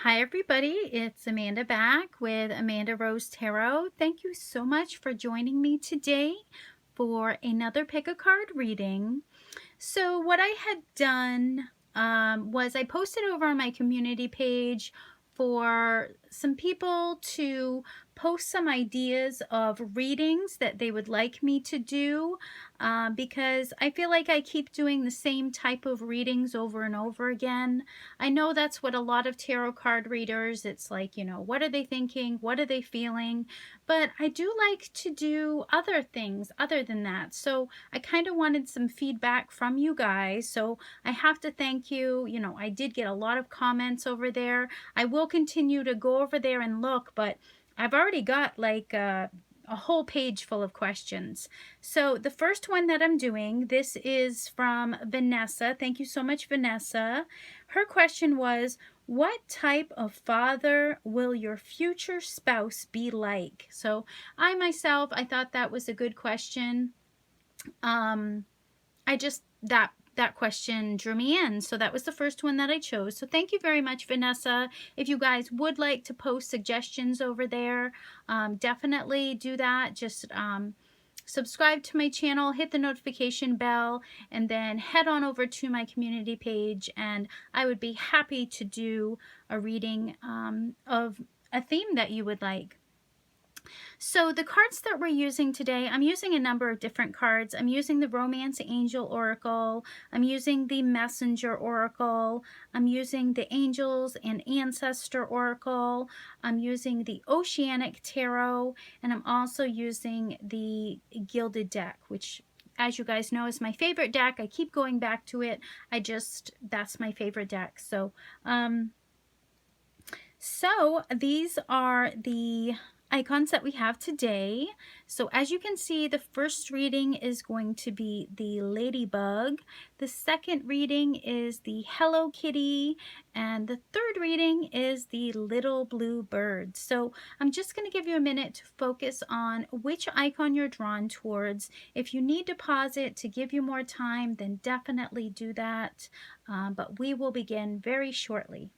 Hi everybody, it's Amanda back with Amandarosetarot. Thank you so much for joining me today for another pick a card reading. So what I had done was I posted over on my community page for some people to post some ideas of readings that they would like me to do because I feel like I keep doing the same type of readings over and over again. I know that's what a lot of tarot card readers, it's like, you know, what are they thinking? What are they feeling? But I do like to do other things other than that. So I kind of wanted some feedback from you guys. So I have to thank you. You know, I did get a lot of comments over there. I will continue to go over there and look, but I've already got like a whole page full of questions. So the first one that I'm doing, this is from Vanessa. Thank you so much, Vanessa. Her question was, what type of father will your future spouse be like? So I thought that was a good question. That question drew me in, so that was the first one that I chose. So thank you very much, Vanessa. If you guys would like to post suggestions over there, definitely do that. Just subscribe to my channel, hit the notification bell, and then head on over to my community page, and I would be happy to do a reading of a theme that you would like. So the cards that we're using today, I'm using a number of different cards. I'm using the Romance Angel Oracle. I'm using the Messenger Oracle. I'm using the Angels and Ancestor Oracle. I'm using the Oceanic Tarot. And I'm also using the Gilded deck, which, as you guys know, is my favorite deck. I keep going back to it. That's my favorite deck. So these are the icons that we have today. So as you can see, the first reading is going to be the Ladybug. The second reading is the Hello Kitty. And the third reading is the Little Blue Bird. So I'm just going to give you a minute to focus on which icon you're drawn towards. If you need to pause it to give you more time, then definitely do that. But we will begin very shortly.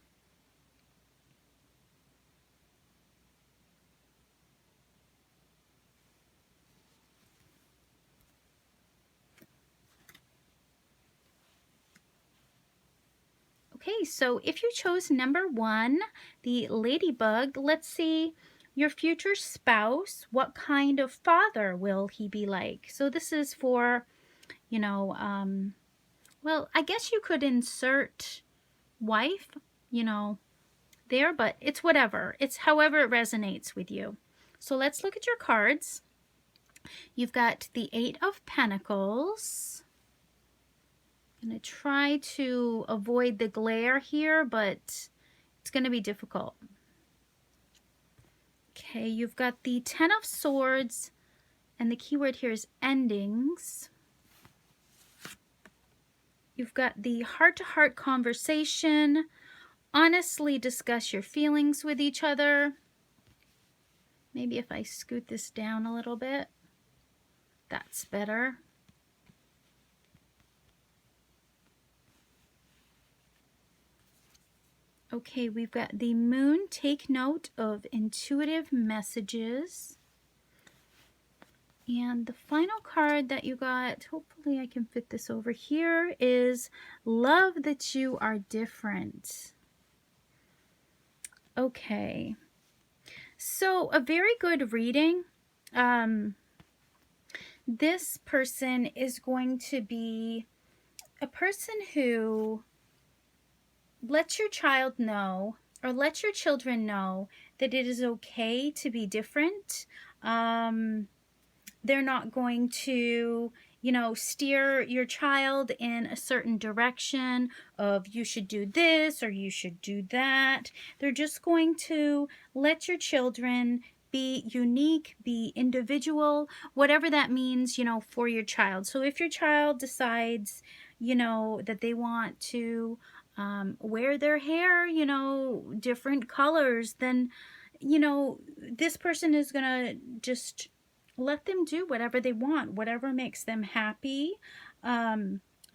Okay, so if you chose number 1, the Ladybug, let's see your future spouse. What kind of father will he be like? So this is for, you know, well, I guess you could insert wife, you know, there, but it's whatever. It's however it resonates with you. So let's look at your cards. You've got the 8 of Pentacles. I'm going to try to avoid the glare here, but it's going to be difficult. Okay, you've got the 10 of Swords, and the key word here is endings. You've got the heart-to-heart conversation. Honestly discuss your feelings with each other. Maybe if I scoot this down a little bit, that's better. Okay, we've got the Moon. Take note of intuitive messages. And the final card that you got, hopefully I can fit this over here, is Love That You Are Different. Okay, so a very good reading. This person is going to be a person who let your child know, or let your children know, that it is okay to be different. They're not going to, you know, steer your child in a certain direction of you should do this or you should do that. They're just going to let your children be unique, be individual, whatever that means, you know, for your child. So if your child decides, you know, that they want to wear their hair, you know, different colors, then, you know, this person is gonna just let them do whatever they want, whatever makes them happy.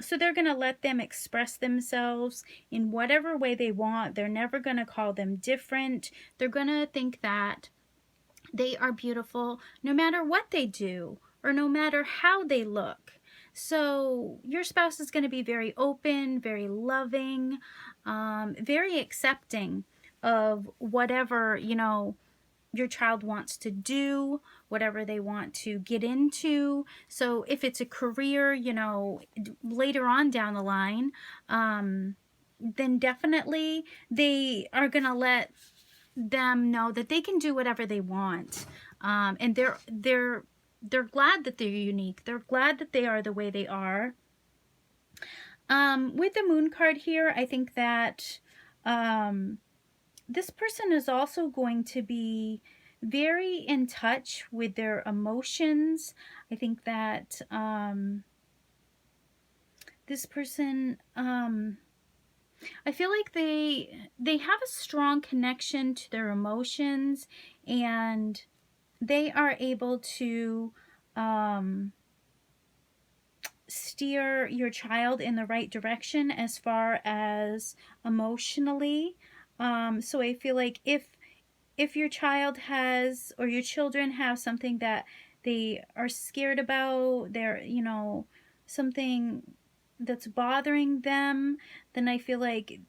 So they're going to let them express themselves in whatever way they want. They're never going to call them different. They're going to think that they are beautiful no matter what they do or no matter how they look. So your spouse is going to be very open, very loving, very accepting of whatever, your child wants to do, whatever they want to get into. So if it's a career, later on down the line, then definitely they are going to let them know that they can do whatever they want. And they're glad that they're unique. They're glad that they are the way they are. With the Moon card here, I think that this person is also going to be very in touch with their emotions. I think that this person, I feel like they have a strong connection to their emotions, and they are able to steer your child in the right direction as far as emotionally. So I feel like if your child has, or your children have something that they are scared about, they're, something that's bothering them, then I feel like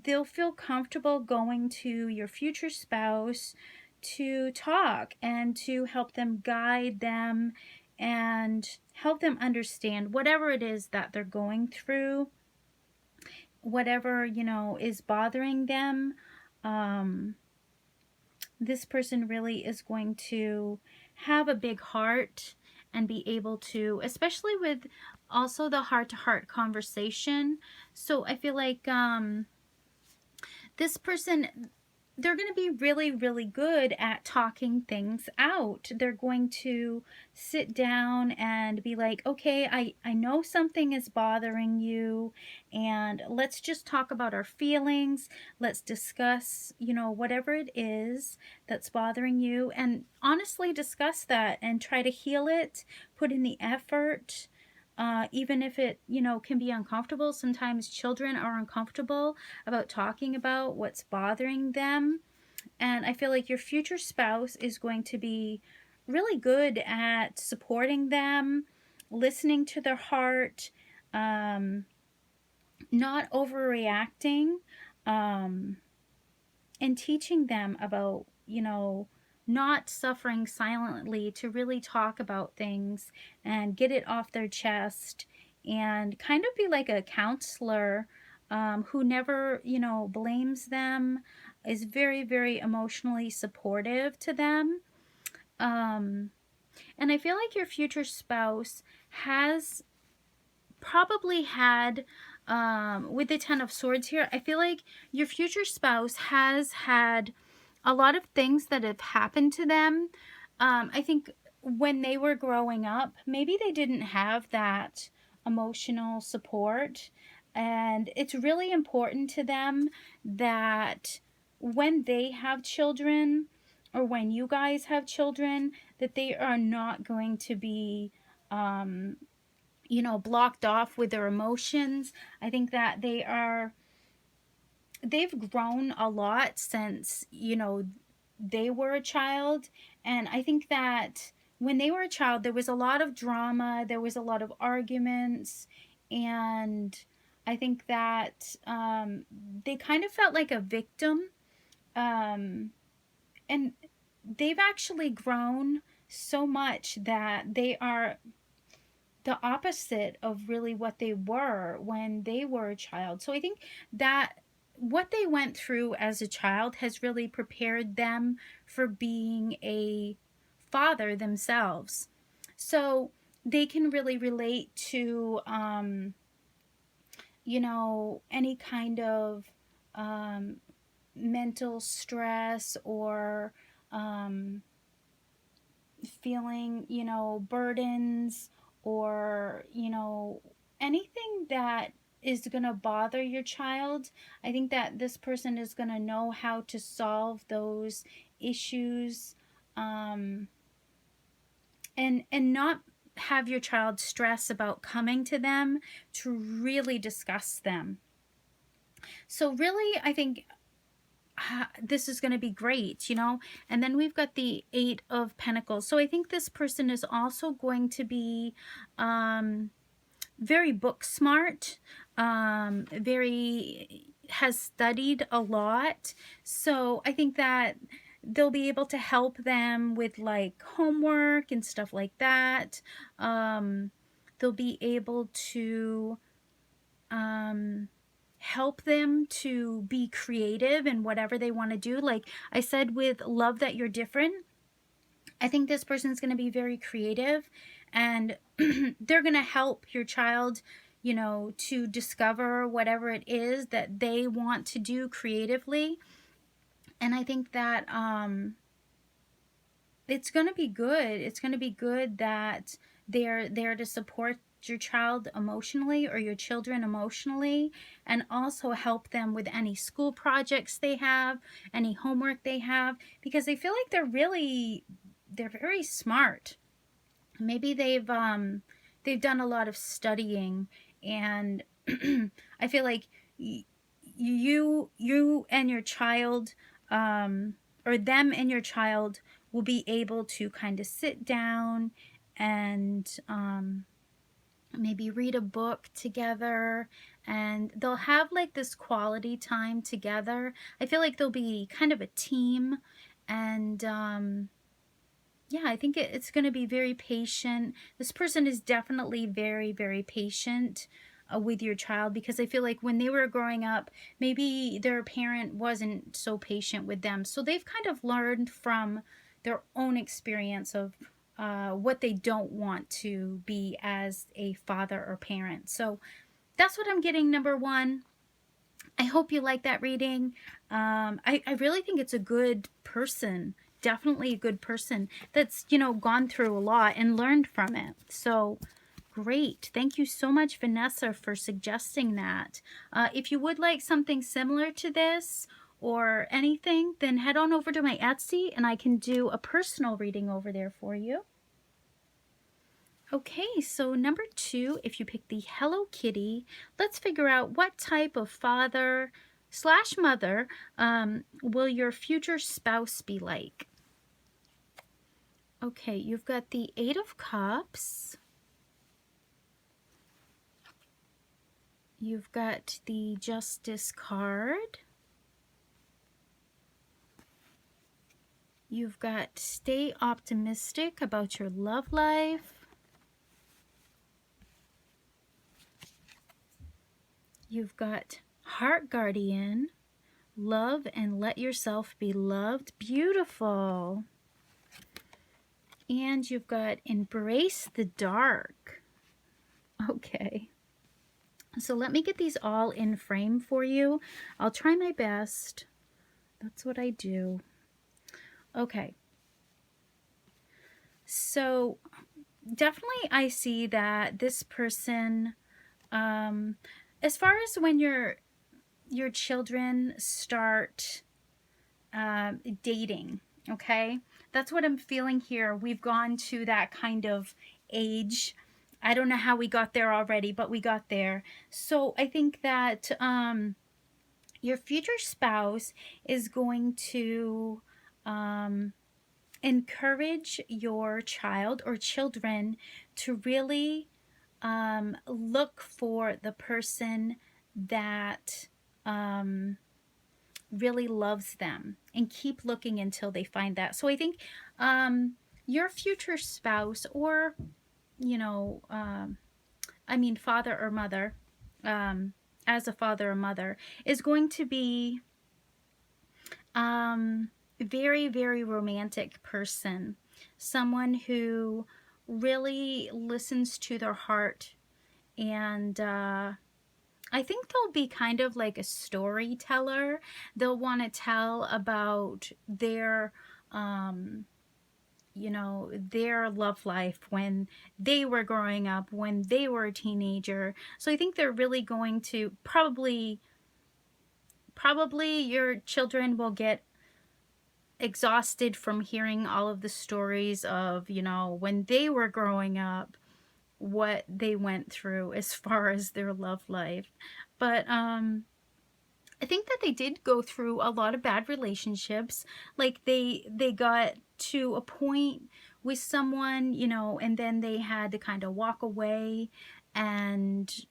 they'll feel comfortable going to your future spouse to talk and to help them, guide them, and help them understand whatever it is that they're going through, whatever, is bothering them. This person really is going to have a big heart and be able to, especially with also the heart-to-heart conversation. So I feel like this person, they're going to be really, really good at talking things out. They're going to sit down and be like, okay, I know something is bothering you, and let's just talk about our feelings. Let's discuss, whatever it is that's bothering you, and honestly discuss that and try to heal it, put in the effort. Even if it, can be uncomfortable. Sometimes children are uncomfortable about talking about what's bothering them. And I feel like your future spouse is going to be really good at supporting them, listening to their heart, not overreacting, and teaching them about, not suffering silently, to really talk about things and get it off their chest, and kind of be like a counselor, who never, blames them, is very, very emotionally supportive to them. And I feel like your future spouse has probably had, with the Ten of Swords here, I feel like your future spouse has had a lot of things that have happened to them. I think when they were growing up, maybe they didn't have that emotional support. And it's really important to them that when they have children, or when you guys have children, that they are not going to be, blocked off with their emotions. I think that they've grown a lot since, they were a child. And I think that when they were a child, there was a lot of drama, there was a lot of arguments, and I think that they kind of felt like a victim. And they've actually grown so much that they are the opposite of really what they were when they were a child. So I think that what they went through as a child has really prepared them for being a father themselves. So they can really relate to, any kind of mental stress, or feeling, burdens, or, anything that is going to bother your child. I think that this person is going to know how to solve those issues, and not have your child stress about coming to them to really discuss them. So really, I think this is going to be great, you know. And then we've got the Eight of Pentacles. So I think this person is also going to be very book smart, has studied a lot. So I think that they'll be able to help them with like homework and stuff like that. They'll be able to help them to be creative in whatever they want to do. Like I said, with Love That You're Different, I think this person's going to be very creative, and they're going to help your child, you know, to discover whatever it is that they want to do creatively. And I think that it's going to be good. It's going to be good that they're there to support your child emotionally, or your children emotionally, and also help them with any school projects they have, any homework they have, because they feel like they're very smart. Maybe they've done a lot of studying, and I feel like you and your child, or them and your child, will be able to kind of sit down and maybe read a book together, and they'll have like this quality time together. I feel like they'll be kind of a team, and yeah, I think it's going to be very patient. This person is definitely very, very patient with your child, because I feel like when they were growing up, maybe their parent wasn't so patient with them. So they've kind of learned from their own experience of what they don't want to be as a father or parent. So that's what I'm getting, number one. I hope you like that reading. I really think it's a good person. Definitely a good person that's, you know, gone through a lot and learned from it. So great. Thank you so much, Vanessa, for suggesting that. If you would like something similar to this or anything, then head on over to my Etsy and I can do a personal reading over there for you. Okay, so number 2, if you pick the Hello Kitty, let's figure out what type of father/mother will your future spouse be like. Okay, you've got the Eight of Cups. You've got the Justice card. You've got stay optimistic about your love life. You've got Heart Guardian, love and let yourself be loved. Beautiful. And you've got Embrace the Dark. Okay. So let me get these all in frame for you. I'll try my best. That's what I do. Okay. So definitely I see that this person, as far as when your children start dating, okay? That's what I'm feeling here. We've gone to that kind of age. I don't know how we got there already, but we got there. So I think that your future spouse is going to encourage your child or children to really look for the person that really loves them, and keep looking until they find that. So I think your future spouse, or, you know, I mean father or mother, as a father or mother, is going to be very, very romantic person. Someone who really listens to their heart, and I think they'll be kind of like a storyteller. They'll want to tell about their, you know, their love life when they were growing up, when they were a teenager. So I think they're really going to probably your children will get exhausted from hearing all of the stories of, you know, when they were growing up. what they went through as far as their love life. But I think that they did go through a lot of bad relationships. Like they got to a point with someone, you know, and then they had to kind of walk away and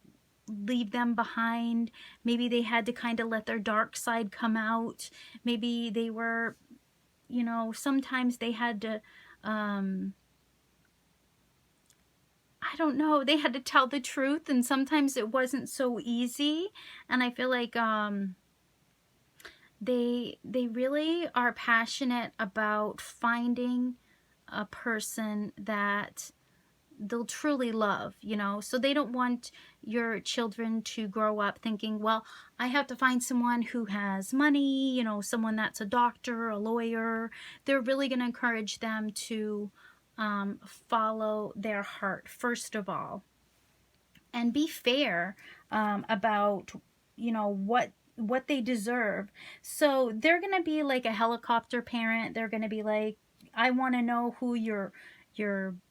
leave them behind. Maybe they had to kind of let their dark side come out. Maybe they were, you know, sometimes they had to I don't know, they had to tell the truth, and sometimes it wasn't so easy. And I feel like they really are passionate about finding a person that they'll truly love, you know. So they don't want your children to grow up thinking, well, I have to find someone who has money, you know, someone that's a doctor, a lawyer. They're really going to encourage them to follow their heart first of all, and be fair about, you know, what they deserve. So they're going to be like a helicopter parent. They're going to be like, I want to know who your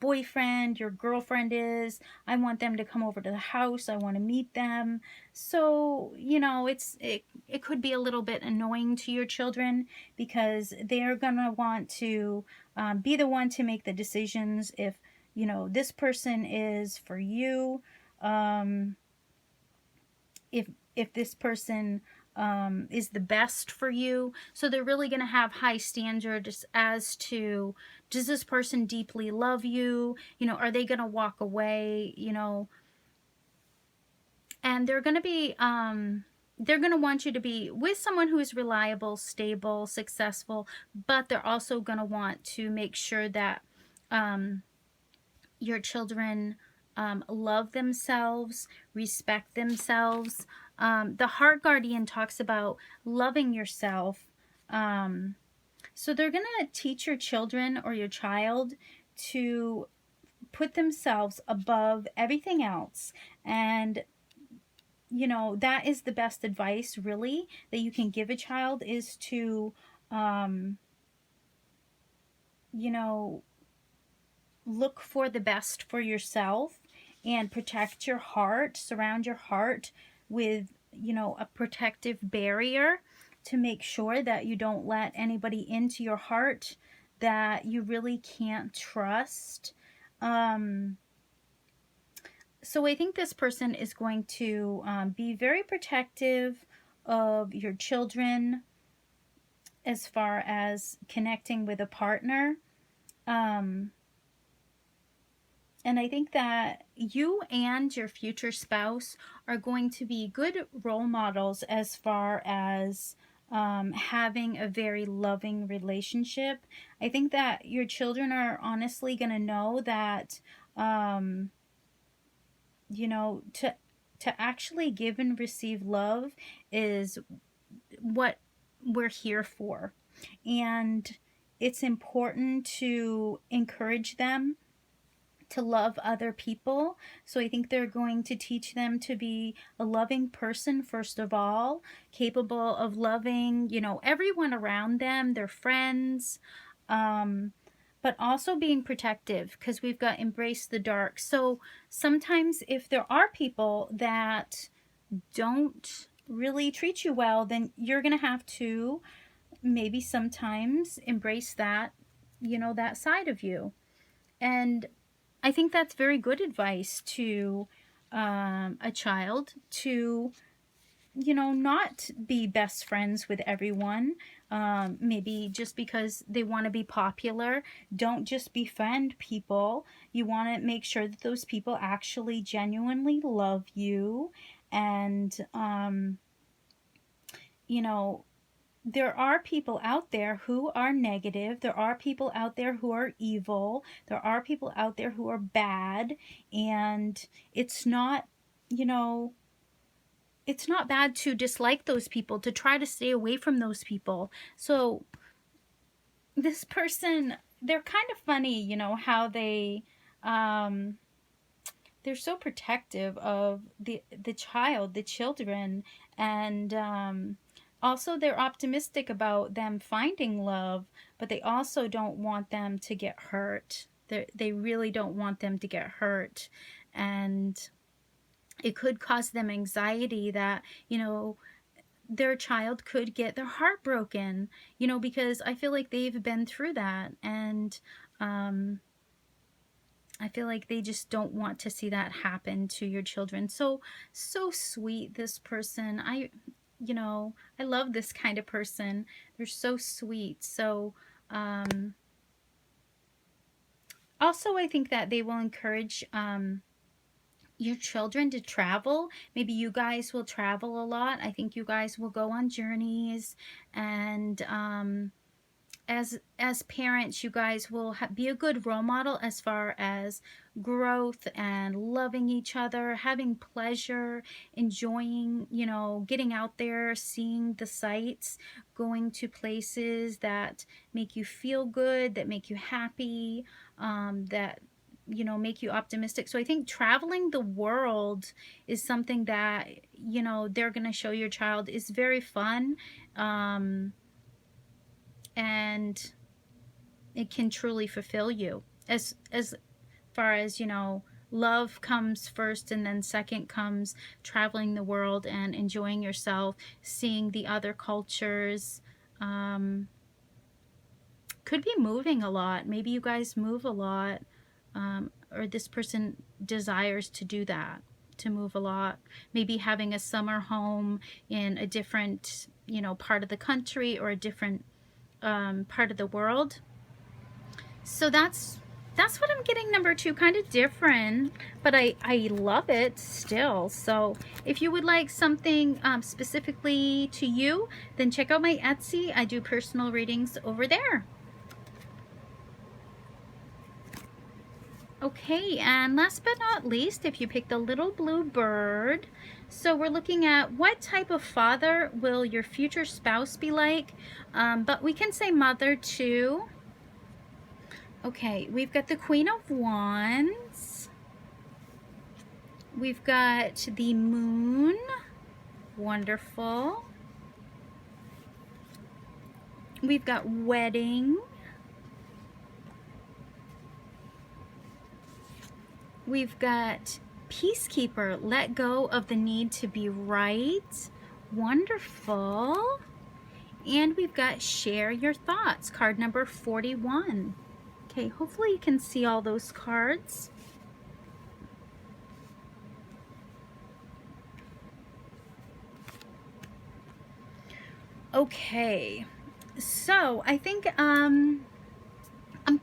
boyfriend, your girlfriend is. I want them to come over to the house. I want to meet them. So, you know, it could be a little bit annoying to your children, because they're going to want to be the one to make the decisions if, you know, this person is for you. If this person is the best for you. So they're really going to have high standards as to, does this person deeply love you? You know, are they going to walk away? You know, and they're going to be they're going to want you to be with someone who is reliable, stable, successful, but they're also going to want to make sure that your children love themselves, respect themselves. The Heart Guardian talks about loving yourself. So they're going to teach your children or your child to put themselves above everything else. And, you know, that is the best advice, really, that you can give a child, is to, you know, look for the best for yourself and protect your heart. Surround your heart with, you know, a protective barrier to make sure that you don't let anybody into your heart that you really can't trust. So I think this person is going to be very protective of your children as far as connecting with a partner. And I think that you and your future spouse are going to be good role models as far as having a very loving relationship. I think that your children are honestly going to know that, you know, to actually give and receive love is what we're here for. And it's important to encourage them to love other people. So I think they're going to teach them to be a loving person, first of all, capable of loving, you know, everyone around them, their friends, but also being protective, because we've got embrace the dark. So sometimes if there are people that don't really treat you well, then you're going to have to maybe sometimes embrace that, you know, that side of you. And I think that's very good advice to a child, to, you know, not be best friends with everyone. Maybe just because they want to be popular. Don't just befriend people. You want to make sure that those people actually genuinely love you. And, you know, there are people out there who are negative. There are people out there who are evil. There are people out there who are bad. And it's not, you know, it's not bad to dislike those people, to try to stay away from those people. So this person, they're kind of funny, you know, how they're so protective of the child, the children, and also they're optimistic about them finding love, but they also don't want them to get hurt. They really don't want them to get hurt. and it could cause them anxiety that, you know, their child could get their heart broken, you know, because I feel like they've been through that, and I feel like they just don't want to see that happen to your children. So sweet, this person. You know, I love this kind of person. They're so sweet. So also, I think that they will encourage your children to travel. Maybe you guys will travel a lot. I think you guys will go on journeys, and as parents, you guys will be a good role model as far as growth and loving each other, having pleasure, enjoying, you know, getting out there, seeing the sights, going to places that make you feel good, that make you happy, that, you know, make you optimistic. So I think traveling the world is something that, you know, they're going to show your child is very fun. And it can truly fulfill you, as far as, you know, love comes first, and then second comes traveling the world and enjoying yourself, seeing the other cultures. Could be moving a lot. Maybe you guys move a lot, or this person desires to do that, to move a lot. Maybe having a summer home in a different, you know, part of the country, or a different part of the world. So that's what I'm getting, number 2. Kind of different, but I love it still. So if you would like something specifically to you, then check out my Etsy. I do personal readings over there. Okay, and last but not least, if you pick the little blue bird, so we're looking at what type of father will your future spouse be like, but we can say mother too. Okay, we've got the Queen of Wands. We've got the Moon. Wonderful. We've got Wedding. We've got Peacekeeper. Let go of the need to be right. Wonderful. And we've got Share Your Thoughts, card number 41. Okay, hopefully you can see all those cards. Okay, so I think I'm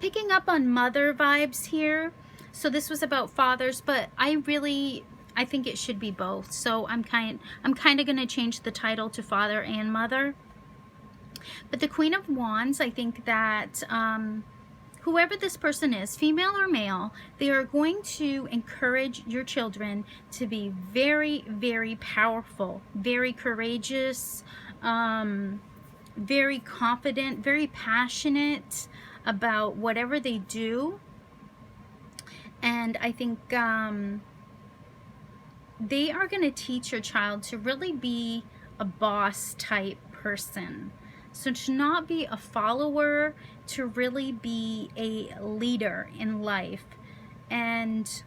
picking up on mother vibes here. So this was about fathers, but I think it should be both. So I'm kind of going to change the title to father and mother. But the Queen of Wands, I think that whoever this person is, female or male, they are going to encourage your children to be very, very powerful, very courageous, very confident, very passionate about whatever they do. And I think they are going to teach your child to really be a boss type person. So to not be a follower, to really be a leader in life. And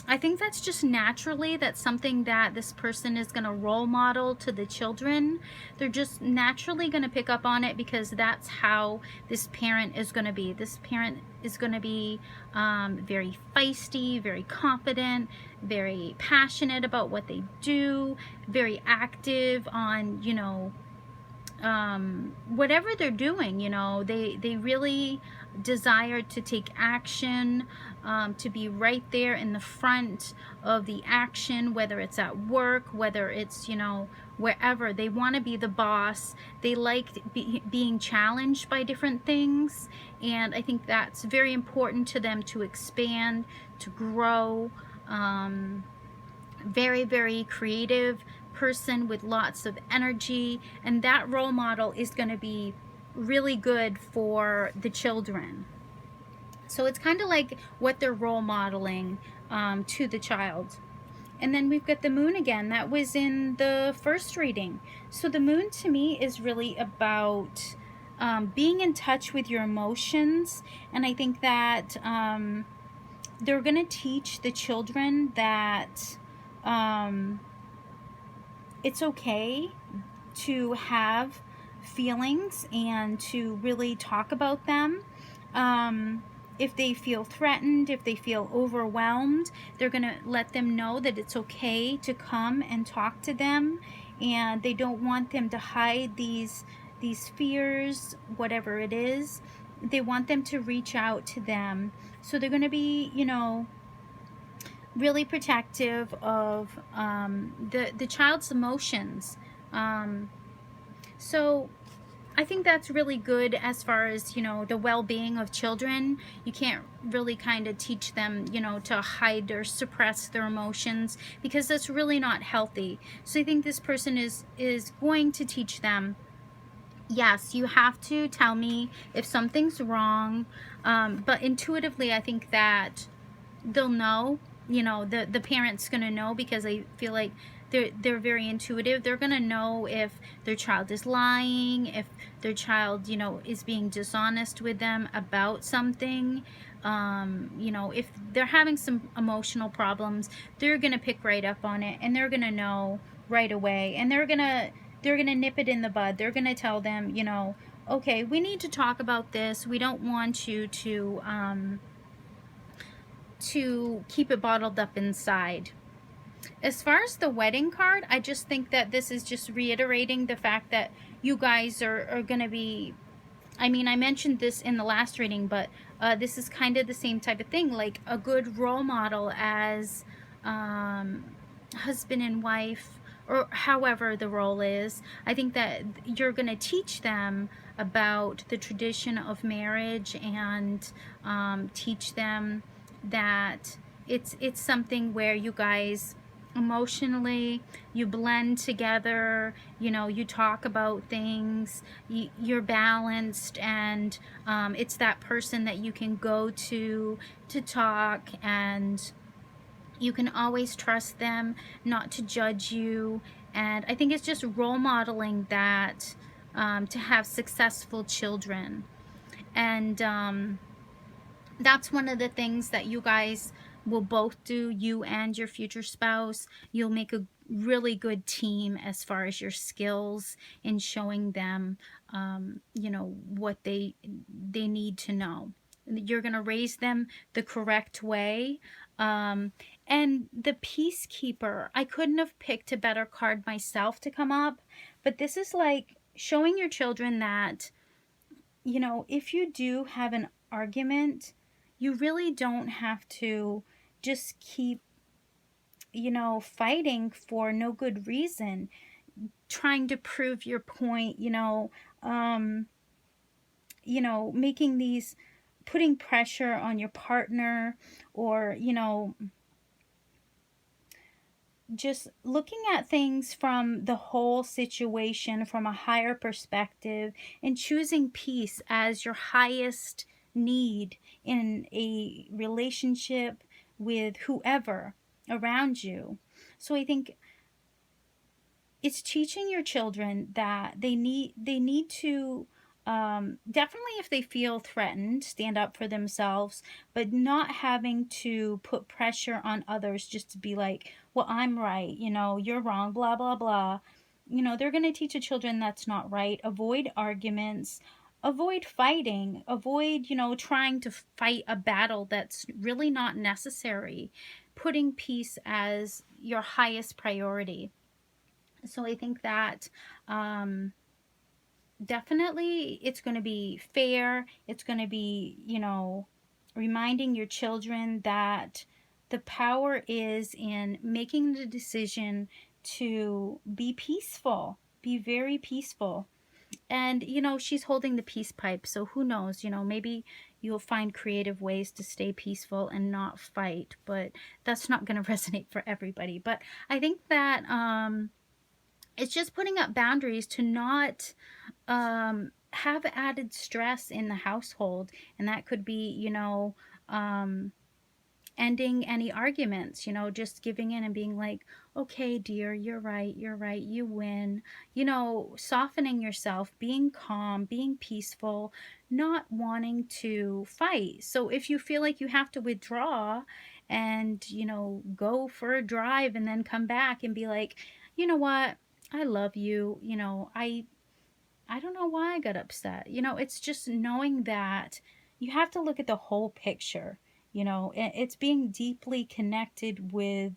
I think that's just naturally, that's something that this person is going to role model to the children. They're just naturally going to pick up on it, because that's how this parent is going to be. This parent is going to be very feisty, very confident, very passionate about what they do, very active on, you know, whatever they're doing. You know, they really desire to take action, to be right there in the front of the action, whether it's at work, whether it's, you know, wherever. They want to be the boss. They like being challenged by different things, and I think that's very important to them, to expand, to grow. Very, very creative person with lots of energy, and that role model is going to be really good for the children. So it's kind of like what they're role modeling to the child. And then we've got the Moon again. That was in the first reading. So the Moon to me is really about being in touch with your emotions. And I think that they're going to teach the children that it's okay to have feelings and to really talk about them. If they feel threatened, if they feel overwhelmed, they're going to let them know that it's okay to come and talk to them, and they don't want them to hide these fears, whatever it is. They want them to reach out to them. So they're going to be, you know, really protective of the child's emotions. So I think that's really good as far as, you know, the well-being of children. You can't really kind of teach them, you know, to hide or suppress their emotions, because that's really not healthy. So I think this person is going to teach them, yes, you have to tell me if something's wrong, but intuitively I think that they'll know, you know, the parent's gonna know, because I feel like they're very intuitive. They're gonna know if their child is lying, if their child, you know, is being dishonest with them about something. You know, if they're having some emotional problems, they're gonna pick right up on it, and they're gonna know right away, and they're gonna nip it in the bud. They're gonna tell them, you know, okay, we need to talk about this. We don't want you to keep it bottled up inside. As far as the wedding card, I just think that this is just reiterating the fact that you guys are going to be, I mean, I mentioned this in the last reading, but this is kind of the same type of thing, like a good role model as husband and wife, or however the role is. I think that you're going to teach them about the tradition of marriage, and teach them that it's something where you guys emotionally, you blend together, you know, you talk about things, you're balanced, and it's that person that you can go to talk, and you can always trust them not to judge you. And I think it's just role modeling that, to have successful children. And that's one of the things that you guys will both do, you and your future spouse. You'll make a really good team as far as your skills in showing them, you know, what they need to know. You're going to raise them the correct way. And the Peacekeeper, I couldn't have picked a better card myself to come up, but this is like showing your children that, you know, if you do have an argument, you really don't have to just keep, you know, fighting for no good reason, trying to prove your point, making these, putting pressure on your partner, or, you know, just looking at things from the whole situation, from a higher perspective, and choosing peace as your highest need in a relationship with whoever around you. So I think it's teaching your children that they need to, definitely, if they feel threatened, stand up for themselves, but not having to put pressure on others just to be like, well, I'm right, you know, you're wrong, blah blah blah. You know, they're going to teach the children that's not right. Avoid arguments, avoid fighting, avoid, you know, trying to fight a battle that's really not necessary. Putting peace as your highest priority. So I think that, definitely it's going to be fair. It's going to be, you know, reminding your children that the power is in making the decision to be peaceful, be very peaceful. And, you know, she's holding the peace pipe, so who knows, you know, maybe you'll find creative ways to stay peaceful and not fight, but that's not going to resonate for everybody. But I think that, it's just putting up boundaries to not have added stress in the household. And that could be, you know, ending any arguments, you know, just giving in and being like, okay, dear, you're right, you win. You know, softening yourself, being calm, being peaceful, not wanting to fight. So if you feel like you have to withdraw and, you know, go for a drive and then come back and be like, you know what, I love you, you know, I don't know why I got upset. You know, it's just knowing that you have to look at the whole picture. You know, it's being deeply connected with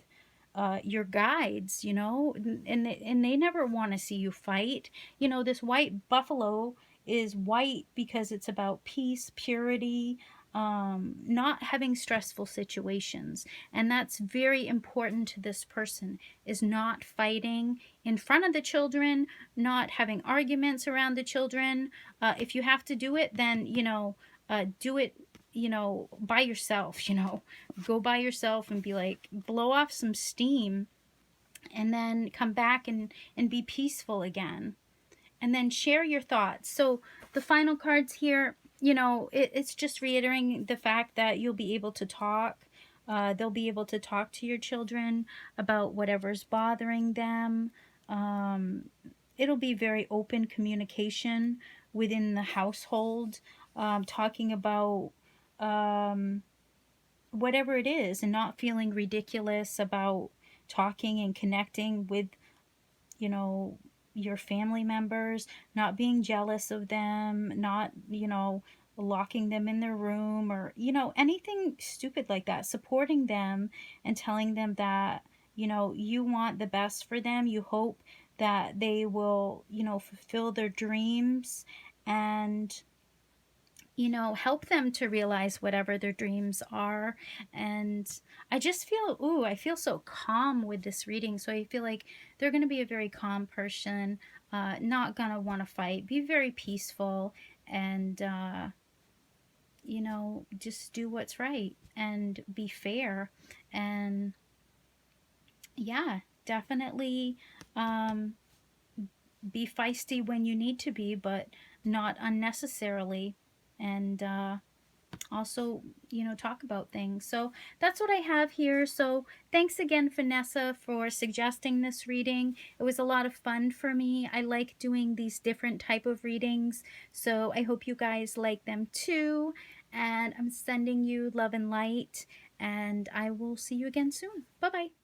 your guides, you know, and they never want to see you fight. You know, this white buffalo is white because it's about peace, purity, not having stressful situations. And that's very important to this person, is not fighting in front of the children, not having arguments around the children. If you have to do it, then, you know, do it, you know, by yourself, you know, go by yourself and be like, blow off some steam and then come back and be peaceful again. And then share your thoughts. So the final cards here, you know, it's just reiterating the fact that you'll be able to talk. They'll be able to talk to your children about whatever's bothering them. It'll be very open communication within the household, talking about whatever it is and not feeling ridiculous about talking and connecting with, you know, your family members, not being jealous of them, not, you know, locking them in their room or, you know, anything stupid like that. Supporting them and telling them that, you know, you want the best for them. You hope that they will, you know, fulfill their dreams and, you know, help them to realize whatever their dreams are. And I just feel, ooh, I feel so calm with this reading. So I feel like they're going to be a very calm person, not going to want to fight, be very peaceful, and, you know, just do what's right and be fair. And yeah, definitely be feisty when you need to be, but not unnecessarily. And also, you know, talk about things. So that's what I have here. So thanks again, Vanessa, for suggesting this reading. It was a lot of fun for me. I like doing these different type of readings, so I hope you guys like them too. And I'm sending you love and light, and I will see you again soon. Bye bye.